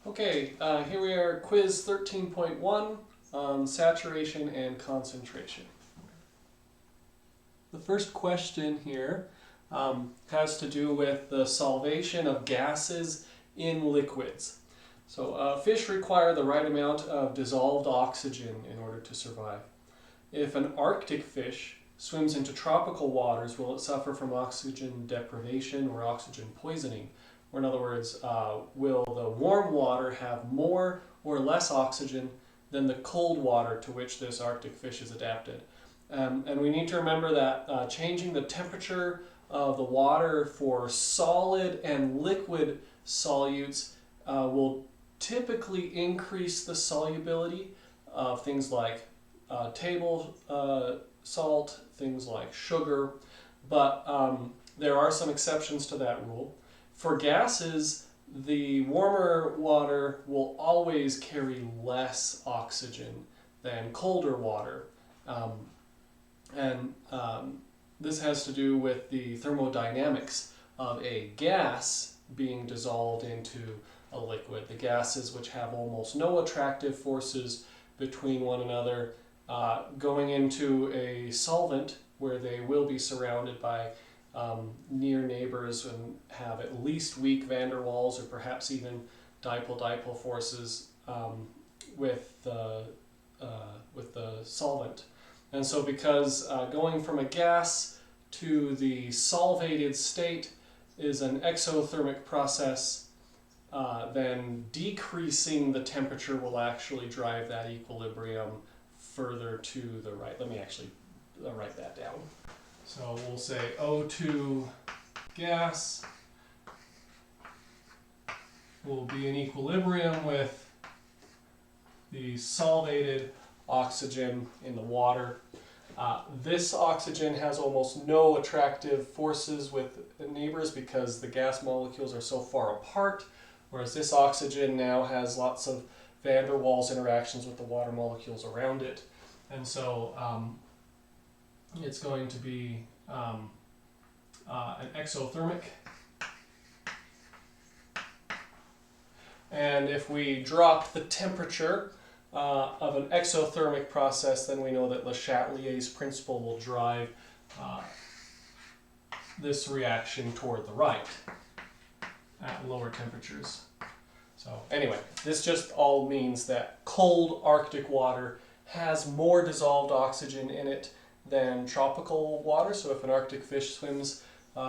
Okay, here we are, quiz 13.1 on saturation and concentration. The first question here has to do with the solvation of gases in liquids. So fish require the right amount of dissolved oxygen in order to survive. If an Arctic fish swims into tropical waters, will it suffer from oxygen deprivation or oxygen poisoning? Or in other words, will the warm water have more or less oxygen than the cold water to which this Arctic fish is adapted? And we need to remember that changing the temperature of the water for solid and liquid solutes will typically increase the solubility of things like table salt, things like sugar, but there are some exceptions to that rule. For gases, the warmer water will always carry less oxygen than colder water. This has to do with the thermodynamics of a gas being dissolved into a liquid. The gases, which have almost no attractive forces between one another, going into a solvent where they will be surrounded by near neighbors and have at least weak van der Waals or perhaps even dipole-dipole forces with the solvent. And so because going from a gas to the solvated state is an exothermic process, then decreasing the temperature will actually drive that equilibrium further to the right. Let me actually write that down. So we'll say O2 gas will be in equilibrium with the solvated oxygen in the water. This oxygen has almost no attractive forces with neighbors because the gas molecules are so far apart, whereas this oxygen now has lots of van der Waals interactions with the water molecules around it. And so it's going to be an exothermic. And if we drop the temperature of an exothermic process, then we know that Le Chatelier's principle will drive this reaction toward the right at lower temperatures. So anyway, this just all means that cold Arctic water has more dissolved oxygen in it than tropical water. So if an Arctic fish swims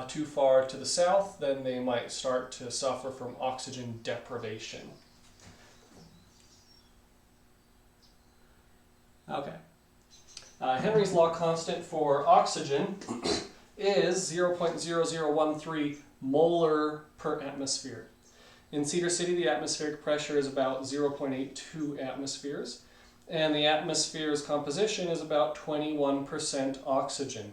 too far to the south, then they might start to suffer from oxygen deprivation. Okay. Henry's law constant for oxygen is 0.0013 molar per atmosphere. In Cedar City, the atmospheric pressure is about 0.82 atmospheres, and the atmosphere's composition is about 21% oxygen.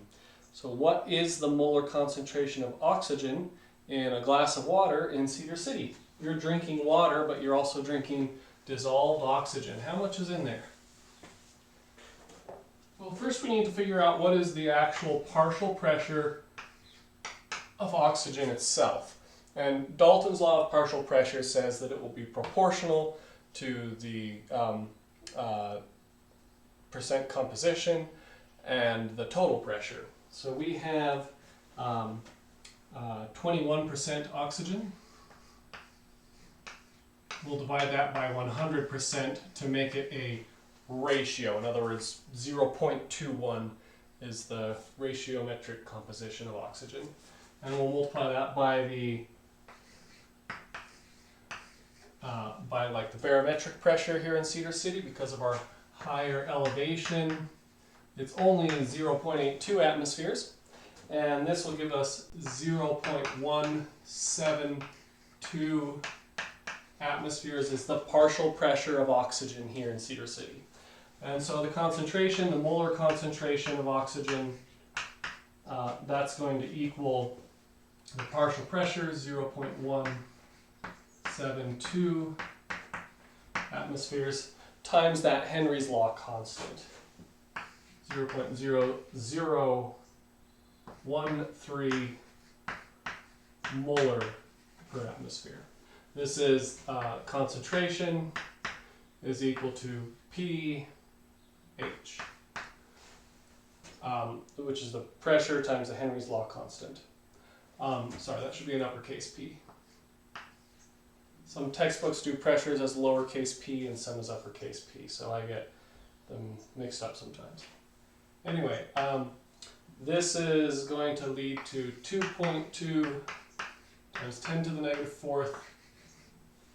So what is the molar concentration of oxygen in a glass of water in Cedar City? You're drinking water, but you're also drinking dissolved oxygen. How much is in there? Well, first we need to figure out what is the actual partial pressure of oxygen itself. And Dalton's law of partial pressure says that it will be proportional to the percent composition and the total pressure. So we have 21% oxygen. We'll divide that by 100% to make it a ratio. In other words, 0.21 is the ratiometric composition of oxygen. And we'll multiply that by the like the barometric pressure here in Cedar City. Because of our higher elevation, it's only 0.82 atmospheres, and this will give us 0.172 atmospheres is the partial pressure of oxygen here in Cedar City. And so the concentration, the molar concentration of oxygen, that's going to equal the partial pressure, 0.172 atmospheres, times that Henry's law constant, 0.0013 molar per atmosphere. This is concentration is equal to pH, which is the pressure times the Henry's law constant. Sorry, that should be an uppercase P. Some textbooks do pressures as lowercase p and some as uppercase p, so I get them mixed up sometimes. Anyway, this is going to lead to 2.2 times 10 to the negative fourth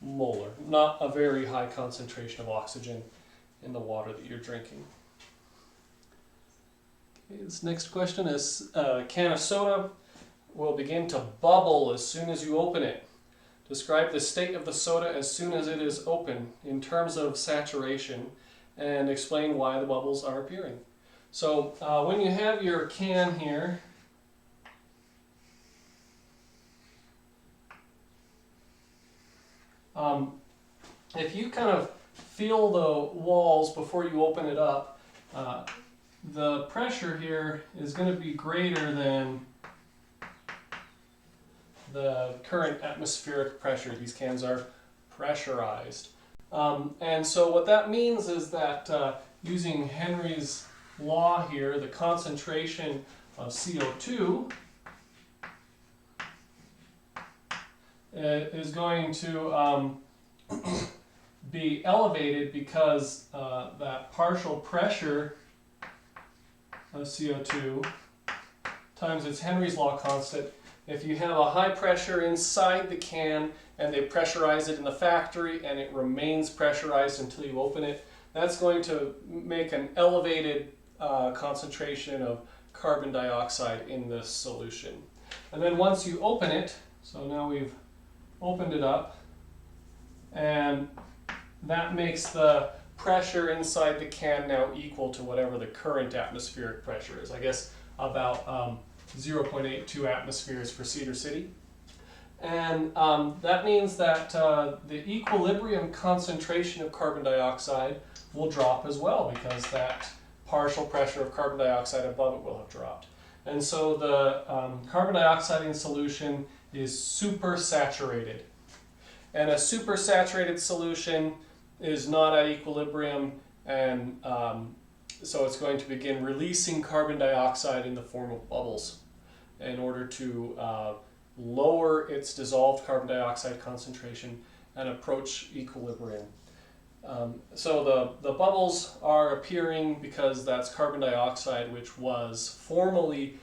molar. Not a very high concentration of oxygen in the water that you're drinking. Okay, this next question is a can of soda will begin to bubble as soon as you open it. Describe the state of the soda as soon as it is open in terms of saturation and explain why the bubbles are appearing. So when you have your can here, if you kind of feel the walls before you open it up, the pressure here is going to be greater than the current atmospheric pressure. These cans are pressurized. And so what that means is that using Henry's law here, the concentration of CO2 is going to be elevated because that partial pressure of CO2 times its Henry's law constant. If you have a high pressure inside the can and they pressurize it in the factory and it remains pressurized until you open it, that's going to make an elevated concentration of carbon dioxide in this solution. And then once you open it, so now we've opened it up, and that makes the pressure inside the can now equal to whatever the current atmospheric pressure is. I guess about 0.82 atmospheres for Cedar City. And that means that the equilibrium concentration of carbon dioxide will drop as well, because that partial pressure of carbon dioxide above it will have dropped. And so the carbon dioxide in solution is supersaturated. And a supersaturated solution is not at equilibrium, and so it's going to begin releasing carbon dioxide in the form of bubbles in order to lower its dissolved carbon dioxide concentration and approach equilibrium. So the bubbles are appearing because that's carbon dioxide, which was formerly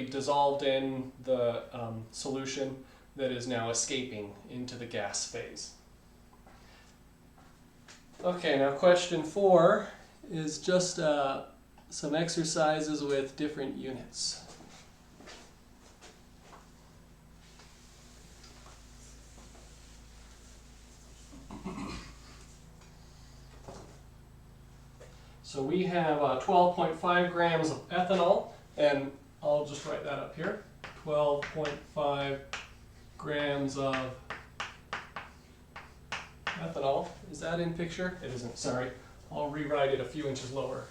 dissolved in the solution that is now escaping into the gas phase. Okay, now question 4 is just some exercises with different units. So we have 12.5 grams of ethanol, and I'll just write that up here. 12.5 grams of ethanol. Is that in picture? It isn't, sorry. I'll rewrite it a few inches lower.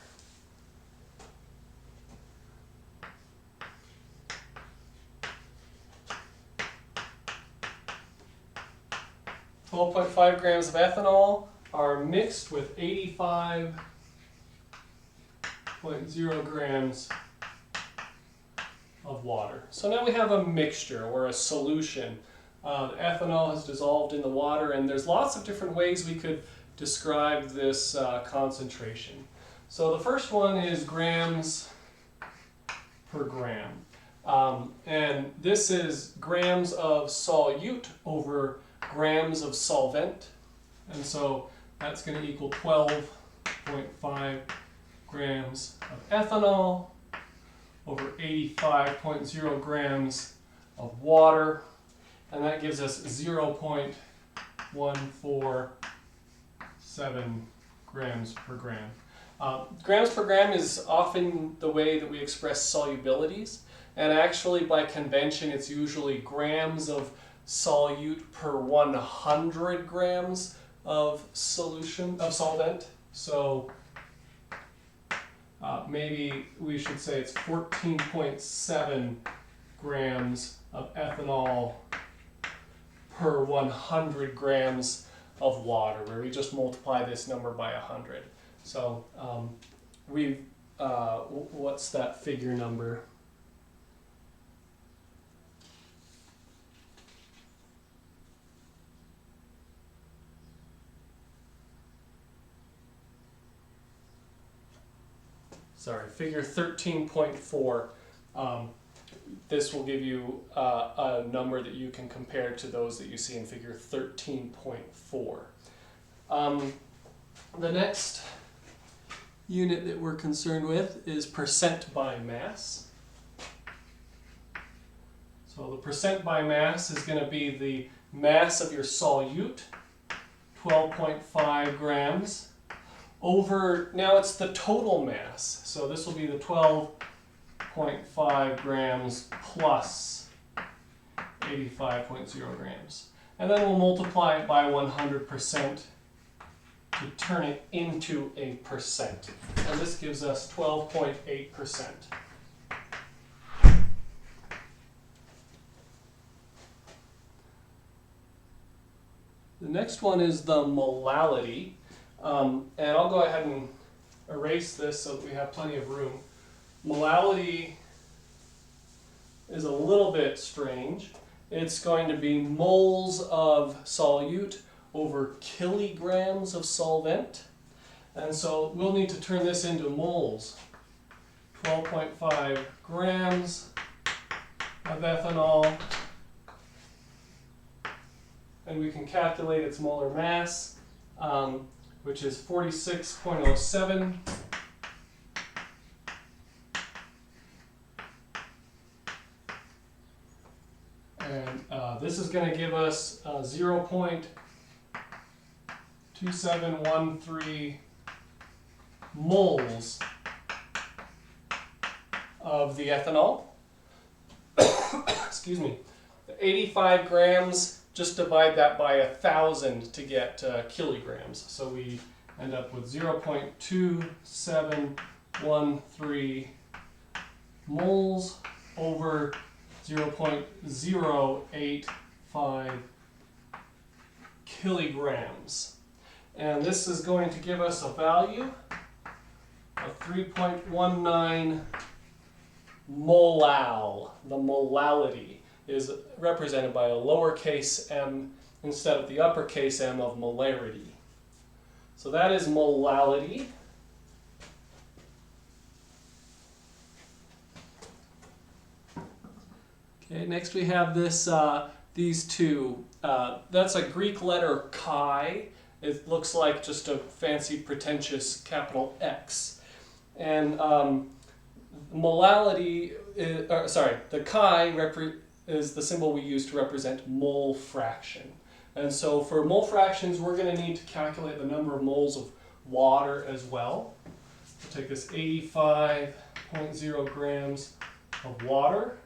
.5 grams of ethanol are mixed with 85.0 grams of water. So now we have a mixture or a solution. Ethanol has dissolved in the water, and there's lots of different ways we could describe this concentration. So the first one is grams per gram. And this is grams of solute over grams of solvent. And so that's going to equal 12.5 grams of ethanol over 85.0 grams of water. And that gives us 0.147 grams per gram. Grams per gram is often the way that we express solubilities. And actually, by convention, it's usually grams of solute per 100 grams of solution of solvent. So maybe we should say it's 14.7 grams of ethanol per 100 grams of water, where we just multiply this number by 100. So what's that figure number? Sorry, figure 13.4. This will give you a number that you can compare to those that you see in figure 13.4. The next unit that we're concerned with is percent by mass. So the percent by mass is going to be the mass of your solute, 12.5 grams, over, now it's the total mass. So this will be the 12.5 grams plus 85.0 grams. And then we'll multiply it by 100% to turn it into a percent. And this gives us 12.8%. The next one is the molality. And I'll go ahead and erase this so that we have plenty of room. Molality is a little bit strange. It's going to be moles of solute over kilograms of solvent. And so we'll need to turn this into moles. 12.5 grams of ethanol. And we can calculate its molar mass, which is 46.07. And this is going to give us 0.2713 moles of the ethanol. Excuse me. The 85 grams, just divide that by 1,000 to get kilograms. So we end up with 0.2713 moles over 0.085 kilograms. And this is going to give us a value of 3.19 molal. The molality is represented by a lowercase m instead of the uppercase M of molarity. So that is molality. Okay, next we have this, these two. That's a Greek letter chi. It looks like just a fancy pretentious capital X. And molality, the chi is the symbol we use to represent mole fraction. And so for mole fractions, we're going to need to calculate the number of moles of water as well. We'll take this 85.0 grams of water,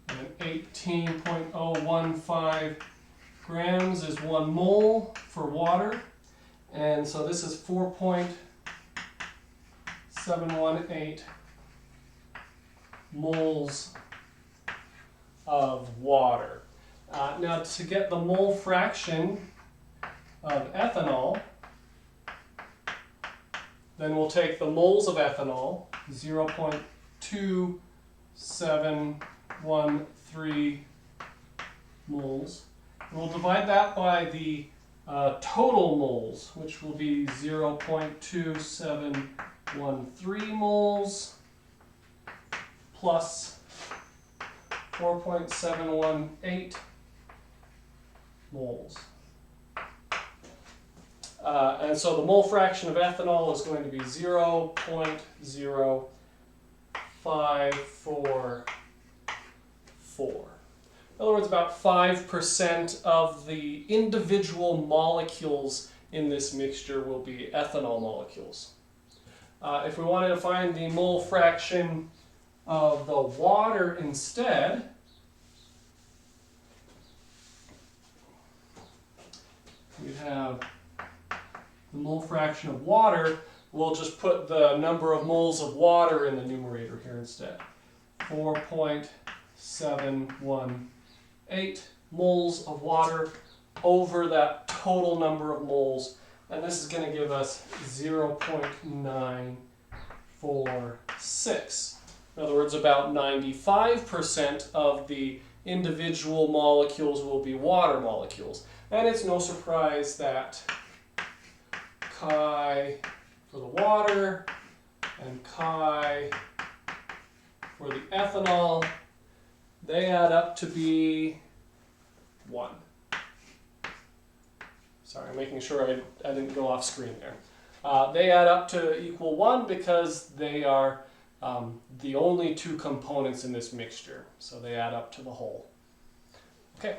and 18.015 grams is 1 mole for water. And so this is 4.718 moles of water. Now to get the mole fraction of ethanol, then we'll take the moles of ethanol, 0.2713 moles, and we'll divide that by the total moles, which will be 0.2713 moles plus 4.718 moles. And so the mole fraction of ethanol is going to be 0.0544. In other words, about 5% of the individual molecules in this mixture will be ethanol molecules. If we wanted to find the mole fraction of the water instead, we have the mole fraction of water. We'll just put the number of moles of water in the numerator here instead. 4.718 0.8 moles of water over that total number of moles, and this is going to give us 0.946. In other words, about 95% of the individual molecules will be water molecules. And it's no surprise that chi for the water and chi for the ethanol, they add up to be 1. Sorry, I'm making sure I didn't go off screen there. They add up to equal 1 because they are the only two components in this mixture. So they add up to the whole. Okay.